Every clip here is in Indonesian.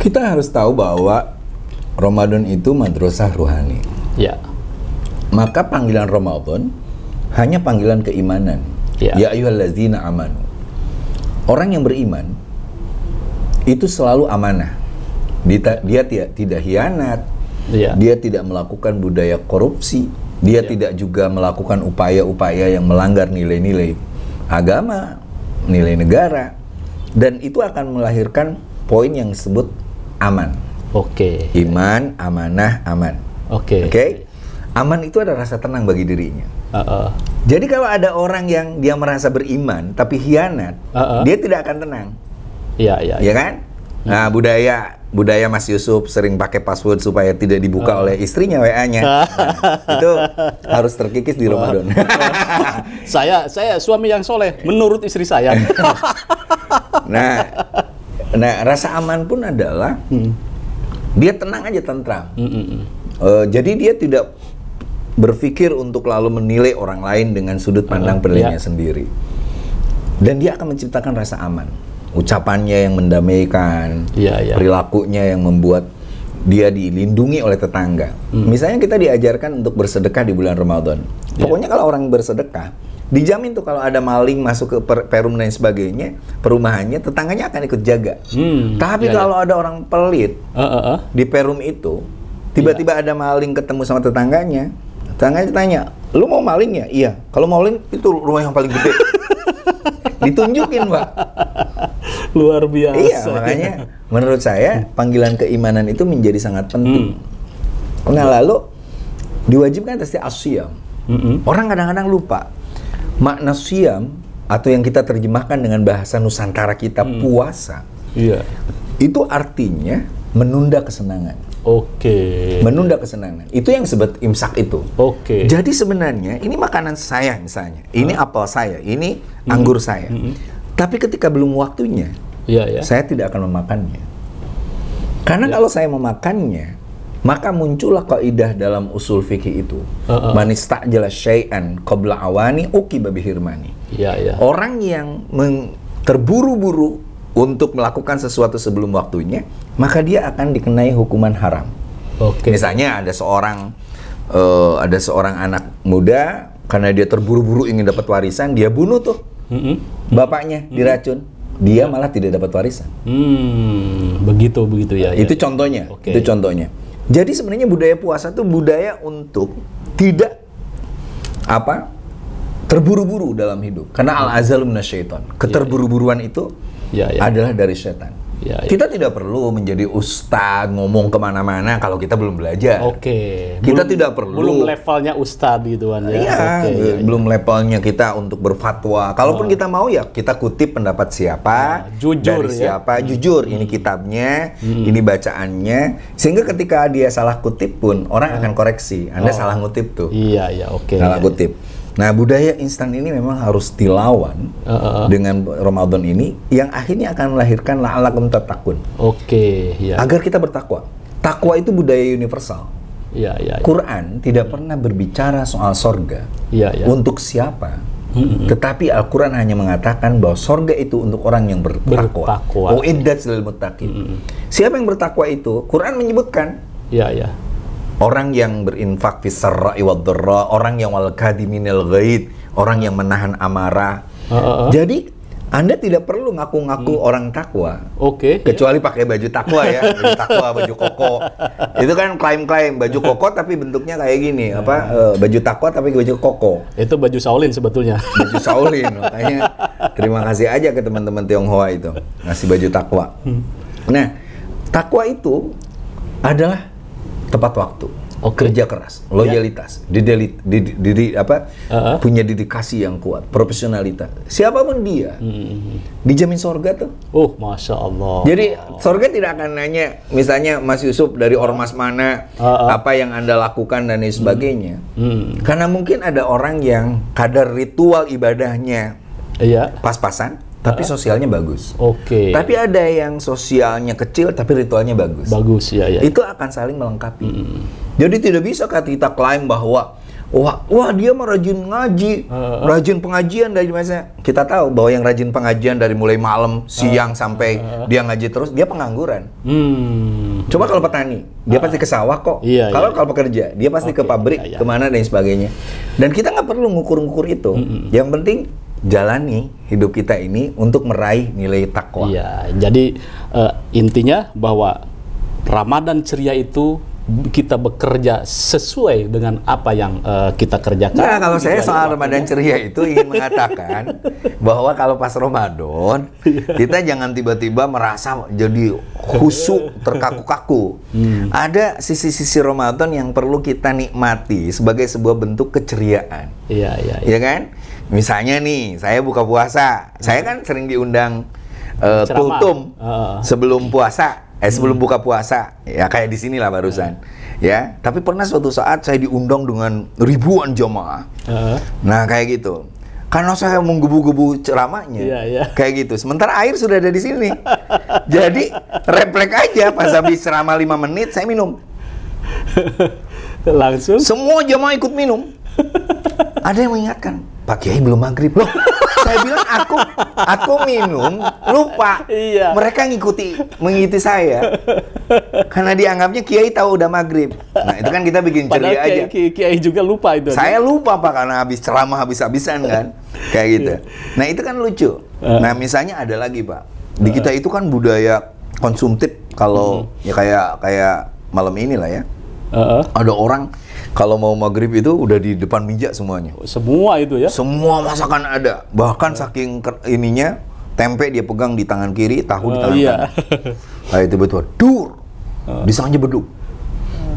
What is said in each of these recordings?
Kita harus tahu bahwa Ramadan itu madrasah ruhani. Ya. Maka panggilan Ramadan hanya panggilan keimanan. Ya ayyuhallazina amanu. Orang yang beriman itu selalu amanah. Dia tidak hianat. Dia tidak melakukan budaya korupsi. Dia tidak juga melakukan upaya-upaya yang melanggar nilai-nilai agama, nilai negara. Dan itu akan melahirkan poin yang disebut aman. Oke. Iman, amanah, aman. Oke. Aman itu ada rasa tenang bagi dirinya. Jadi kalau ada orang yang dia merasa beriman tapi hianat, dia tidak akan tenang. Iya kan? Nah, budaya Mas Yusuf sering pakai password supaya tidak dibuka oleh istrinya WA-nya. Nah, itu harus terkikis di Ramadan. Saya suami yang soleh menurut istri saya. Nah, rasa aman pun adalah dia tenang aja, tentram. Jadi dia tidak berpikir untuk lalu menilai orang lain dengan sudut pandang penilaiannya sendiri. Dan dia akan menciptakan rasa aman. Ucapannya yang mendamaikan, perilakunya yang membuat dia dilindungi oleh tetangga. Misalnya kita diajarkan untuk bersedekah di bulan Ramadan. Pokoknya kalau orang bersedekah, dijamin tuh kalau ada maling masuk ke perum dan sebagainya, perumahannya, tetangganya akan ikut jaga. Tapi kalau ada orang pelit di perum itu, tiba-tiba ada maling ketemu sama tetangganya tanya, lu mau maling ya? Iya. Kalau maling itu rumah yang paling gede. Ditunjukin, Pak. Luar biasa. Iya, makanya menurut saya panggilan keimanan itu menjadi sangat penting. Nah, lalu diwajibkan tes asyam. Orang kadang-kadang lupa makna syam atau yang kita terjemahkan dengan bahasa Nusantara kita puasa. Itu artinya menunda kesenangan. Menunda kesenangan. Itu yang disebut imsak itu. Jadi sebenarnya ini makanan saya misalnya. Ini apel saya, ini anggur saya. Tapi ketika belum waktunya, saya tidak akan memakannya. Karena kalau saya memakannya, maka muncullah kaidah dalam usul fikih itu. Man istajala syai'an qabla awani uqiba bihirmani. Orang yang terburu-buru untuk melakukan sesuatu sebelum waktunya, maka dia akan dikenai hukuman haram. Misalnya ada seorang anak muda karena dia terburu-buru ingin dapat warisan, dia bunuh tuh bapaknya, diracun. Dia malah tidak dapat warisan. Begitu ya. Itu contohnya. Itu contohnya. Jadi sebenarnya budaya puasa itu budaya untuk tidak terburu-buru dalam hidup. Karena al-azalu minasyaiton. Keterburu-buruan itu adalah dari setan. Kita tidak perlu menjadi ustadz ngomong kemana-mana kalau kita belum belajar. Kita tidak perlu. Belum levelnya ustadz gitu kan ya. Belum levelnya kita untuk berfatwa. Kalaupun kita mau ya kita kutip pendapat siapa, jujur dari siapa, jujur. Ini kitabnya, ini bacaannya. Sehingga ketika dia salah kutip pun orang akan koreksi. Anda salah ngutip tuh. Salah kutip. Nah, budaya instan ini memang harus dilawan dengan Ramadan ini yang akhirnya akan melahirkan la'alakum tattaqun. Agar kita bertakwa. Takwa itu budaya universal. Quran tidak pernah berbicara soal sorga untuk siapa. Tetapi Al-Quran hanya mengatakan bahwa sorga itu untuk orang yang bertakwa. Uiddat lil muttaqin. Siapa yang bertakwa itu? Quran menyebutkan. Orang yang berinfak fis sarra'i wad dharra, orang yang wal kadiminal ghaid, orang yang menahan amarah. Jadi Anda tidak perlu ngaku-ngaku orang takwa. Kecuali pakai baju takwa ya, baju takwa, baju koko. Itu kan klaim-klaim baju koko tapi bentuknya kayak gini, baju takwa tapi baju koko. Itu baju Shaolin sebetulnya. Baju Shaolin, makanya terima kasih aja ke teman-teman Tionghoa itu ngasih baju takwa. Nah, takwa itu adalah tepat waktu, kerja keras, loyalitas, punya dedikasi yang kuat, profesionalitas. Siapapun dia, dijamin sorga tuh. Masya Allah. Jadi sorga tidak akan nanya, misalnya Mas Yusuf dari ormas mana, apa yang Anda lakukan dan lain sebagainya. Karena mungkin ada orang yang kadar ritual ibadahnya pas-pasan. Tapi sosialnya bagus. Tapi ada yang sosialnya kecil tapi ritualnya bagus. Itu akan saling melengkapi. Jadi tidak bisa kita klaim bahwa Wah dia mah rajin ngaji, rajin pengajian dari masa. Kita tahu bahwa yang rajin pengajian dari mulai malam, siang sampai dia ngaji terus, dia pengangguran. Coba kalau petani, dia pasti ke sawah kok. Kalau pekerja, dia pasti ke pabrik, kemana dan sebagainya. Dan kita nggak perlu ngukur-ngukur itu. Yang penting jalani hidup kita ini untuk meraih nilai takwa. Iya, jadi intinya bahwa Ramadan ceria itu kita bekerja sesuai dengan apa yang kita kerjakan. Nah, kalau saya soal Ramadan ceria itu ingin mengatakan bahwa kalau pas Ramadan kita jangan tiba-tiba merasa jadi khusyuk, terkaku-kaku. Ada sisi-sisi Ramadan yang perlu kita nikmati sebagai sebuah bentuk keceriaan. Iya kan? Misalnya nih, saya buka puasa, saya kan sering diundang kultum sebelum puasa. Sebelum buka puasa, ya kayak di sini lah barusan, ya. Tapi pernah suatu saat saya diundang dengan ribuan jemaah, nah kayak gitu. Karena saya menggebu-gebu ceramahnya, kayak gitu. Sementara air sudah ada di sini, jadi refleks aja pas habis ceramah 5 menit saya minum. Langsung. Semua jemaah ikut minum. Ada yang mengingatkan, Pak Kiai belum maghrib loh. Saya bilang aku minum lupa. Mereka mengikuti saya karena dianggapnya Kiai tahu udah maghrib. Nah itu kan kita bikin ceria aja. Kiai juga lupa itu. Saya lupa Pak karena habis ceramah habis-habisan kan, kayak gitu. Nah itu kan lucu. Nah misalnya ada lagi Pak, di kita itu kan budaya konsumtif kalau ya kayak malam inilah ya. Ada orang kalau mau maghrib itu udah di depan meja semuanya. Semua itu ya? Semua masakan ada. Bahkan saking ininya, tempe dia pegang di tangan kiri, tahu di tangan kanan. Kayak tiba-tiba, dur! Disangnya beduk.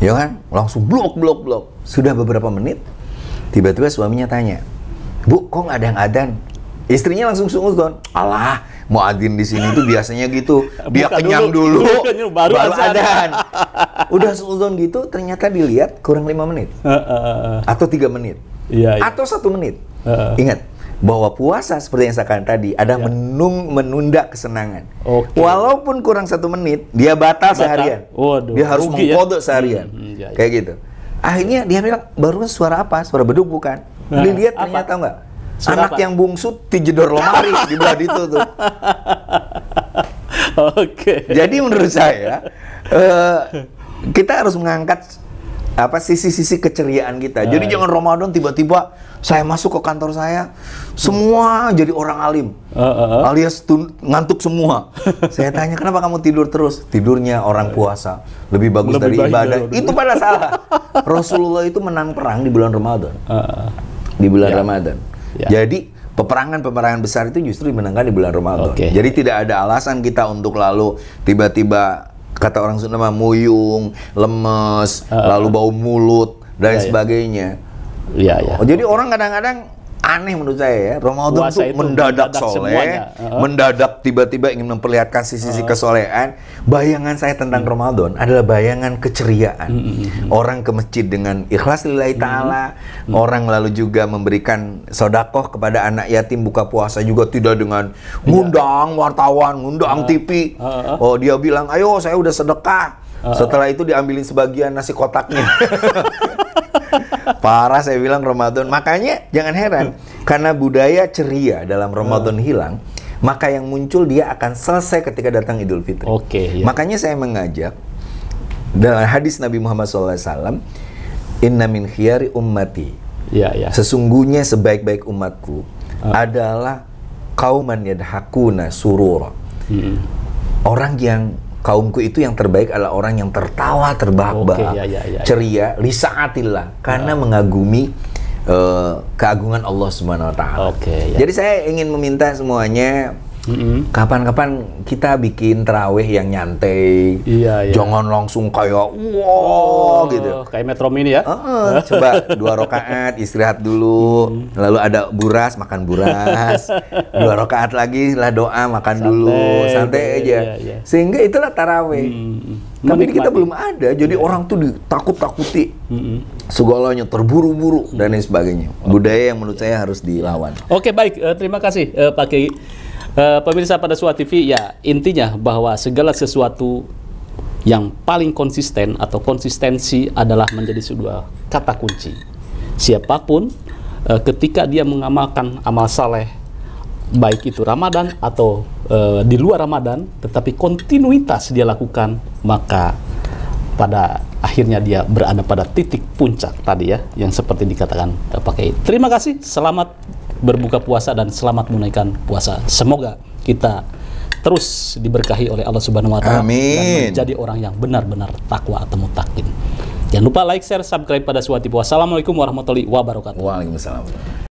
Ya kan? Langsung blok. Sudah beberapa menit, tiba-tiba suaminya tanya, Bu, kok nggak ada yang adzan? Istrinya langsung sungguh, alah, mau adzan di sini tuh biasanya gitu. Dia kenyang dulu baru adzan. Udah suzon gitu, ternyata dilihat kurang 5 menit. Atau 3 menit. Atau 1 menit. Ingat, bahwa puasa seperti yang saya katakan tadi, ada menunda kesenangan. Walaupun kurang 1 menit, dia batal seharian. Dia harus mengkodok seharian. Kayak gitu. Akhirnya dia bilang, baru suara apa? Suara beduk bukan? Dilihat ternyata enggak. Anak yang bungsu dijedor lemari di belah itu tuh. Jadi menurut saya kita harus mengangkat sisi-sisi keceriaan kita. Jadi jangan Ramadan tiba-tiba saya masuk ke kantor saya semua jadi orang alim, alias ngantuk semua. Saya tanya kenapa kamu tidur terus? Tidurnya orang puasa lebih bagus dari ibadah. Itu pada salah. Rasulullah itu menang perang di bulan Ramadan. Di bulan Ramadan. Jadi peperangan besar itu justru dimenangkan di bulan Ramadan. Jadi tidak ada alasan kita untuk lalu tiba-tiba kata orang Sunda mah muyung, lemes, lalu bau mulut dan sebagainya. Jadi orang kadang-kadang aneh menurut saya ya, Ramadan tuh mendadak soleh, mendadak tiba-tiba ingin memperlihatkan sisi-sisi kesolehan. Bayangan saya tentang Ramadan adalah bayangan keceriaan. Orang ke masjid dengan ikhlas lillahi ta'ala, orang lalu juga memberikan sedekah kepada anak yatim, buka puasa juga tidak dengan ngundang wartawan, ngundang TV. Oh dia bilang, ayo saya udah sedekah. Setelah itu diambilin sebagian nasi kotaknya. Parah saya bilang Ramadan. Makanya jangan heran, karena budaya ceria dalam Ramadan hilang, maka yang muncul dia akan selesai ketika datang Idul Fitri. Makanya saya mengajak dalam hadis Nabi Muhammad SAW, Inna min khiyari ummati, sesungguhnya sebaik-baik umatku adalah qauman yadhakuna surura. Orang yang kaumku itu yang terbaik adalah orang yang tertawa terbahak-bahak, ceria, lisa'atillah, karena mengagumi keagungan Allah Subhanahu wa Ta'ala. Jadi saya ingin meminta semuanya, kapan-kapan kita bikin tarawih yang nyantai, jangan langsung kayak gitu. Kayak Metro Mini ya. Coba 2 rakaat istirahat dulu, lalu ada buras, makan buras, 2 rakaat lagi lah doa, makan dulu, santai aja. Sehingga itulah tarawih. Tapi kita belum ada, jadi orang tuh ditakut-takuti, segalanya terburu-buru dan lain sebagainya. Budaya yang menurut saya harus dilawan. Baik, terima kasih Pak Kiai. Pemirsa Pada Suara TV, ya intinya bahwa segala sesuatu yang paling konsisten atau konsistensi adalah menjadi sebuah kata kunci. siapapun ketika dia mengamalkan amal saleh, baik itu Ramadan atau di luar Ramadan, tetapi kontinuitas dia lakukan, maka pada akhirnya dia berada pada titik puncak tadi ya, yang seperti dikatakan Pak Kiai. Terima kasih, selamat berbuka puasa dan selamat menunaikan puasa. Semoga kita terus diberkahi oleh Allah Subhanahu wa taala dan menjadi orang yang benar-benar takwa atau mutakin. Jangan lupa like, share, subscribe pada Suara TV. Wassalamualaikum warahmatullahi wabarakatuh. Waalaikumsalam.